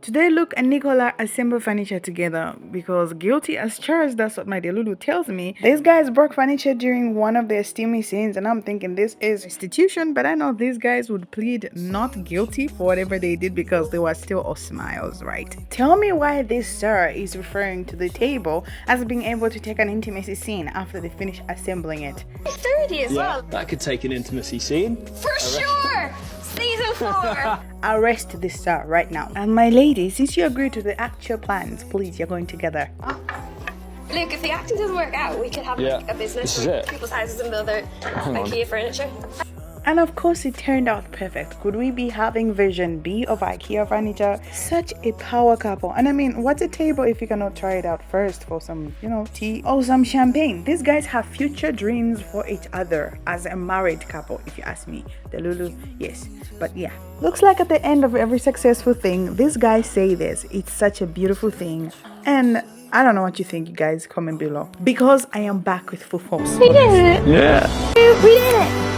Today, Luke and Nicola assemble furniture together because guilty as charged, that's what my dear Lulu tells me. These guys broke furniture during one of their steamy scenes, and I'm thinking this is restitution, but I know these guys would plead not guilty for whatever they did because they were still all smiles, right? Tell me why this sir is referring to the table as being able to take an intimacy scene after they finish assembling it. 30 as well. That could take an intimacy scene. For sure! Season 4! Arrest this star right now. And my lady, since you agreed to the actual plans, please, you're going together. Luke, if the acting doesn't work out, we could have like, a business this is where it. people's houses and build their IKEA furniture. And of course, it turned out perfect. Could we be having version B of IKEA furniture? Such a power couple. And I mean, what's a table if you cannot try it out first for some, tea or some champagne? These guys have future dreams for each other as a married couple, if you ask me. The Lulu, yes. But yeah, looks like at the end of every successful thing, these guys say this. It's such a beautiful thing. And I don't know what you think, you guys. Comment below. Because I am back with full force. We did it! Yeah. We did it!